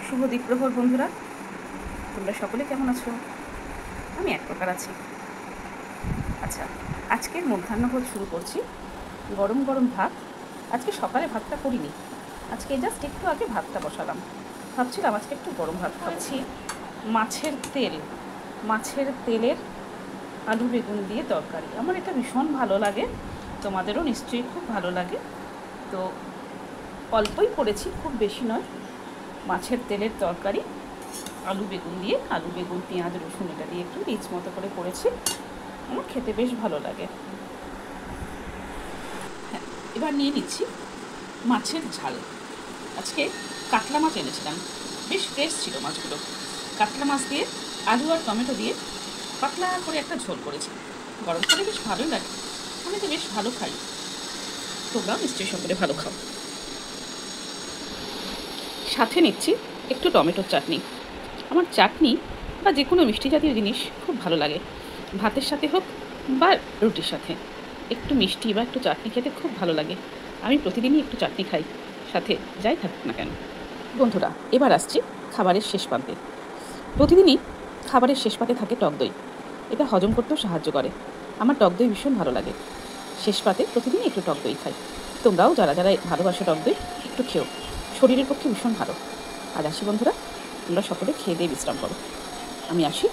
শুভ দ্বীপ্রহর বন্ধুরা, তোমরা সকলে কেমন আছো? আমি এক প্রকার আছি। আচ্ছা, আজকের মধ্যাহ্নভোজ শুরু করছি। গরম গরম ভাত। আজকে সকালে ভাতটা করিনি, আজকে জাস্ট একটু আগে ভাতটা বসালাম। ভাবছিলাম আজকে একটু গরম ভাত খাচ্ছি। মাছের তেলের আলু বেগুন দিয়ে তরকারি। আমার এটা ভীষণ ভালো লাগে, তোমাদেরও নিশ্চয়ই খুব ভালো লাগে। তো অল্পই করেছি, খুব বেশি নয়। মাছের তেলের তরকারি আলু বেগুন দিয়ে, আলু বেগুন পেঁয়াজ রসুন এটা দিয়ে একটু রিচ মতো করে করেছি। আমার খেতে বেশ ভালো লাগে। হ্যাঁ, এবার নিয়ে নিচ্ছি মাছের ঝাল। আজকে কাতলা মাছ এনেছিলাম, বেশ ফ্রেশ ছিল মাছগুলো। কাতলা মাছ দিয়ে আলু আর টমেটো দিয়ে পাতলা করে একটা ঝোল করেছি। গরমকালে বেশ ভালোই লাগে, আমি তো বেশ ভালো খাই। তোমরাও নিশ্চয়ই সকলে ভালো খাও। সাথে নিচ্ছি একটু টমেটোর চাটনি। আমার চাটনি বা যে কোনো মিষ্টি জাতীয় জিনিস খুব ভালো লাগে, ভাতের সাথে হোক বা রুটির সাথে। একটু মিষ্টি বা একটু চাটনি খেতে খুব ভালো লাগে। আমি প্রতিদিনই একটু চাটনি খাই, সাথে যাই থাকুক না কেন। বন্ধুরা, এবার আসছি খাবারের শেষ প্রান্তে। প্রতিদিনই খাবারের শেষ পাতে থাকে টক দই। এটা হজম করতেও সাহায্য করে। আমার টক দই ভীষণ ভালো লাগে। শেষ পাতে প্রতিদিনই একটু টক দই খাই। তোমরাও যারা যারা ভালোবাসো টক দই, একটু খেও, শরীরের পক্ষে ভীষণ ভালো। আজ আসি বন্ধুরা, তোমরা সকলে খেয়ে দিয়ে বিশ্রাম করো। আমি আসি।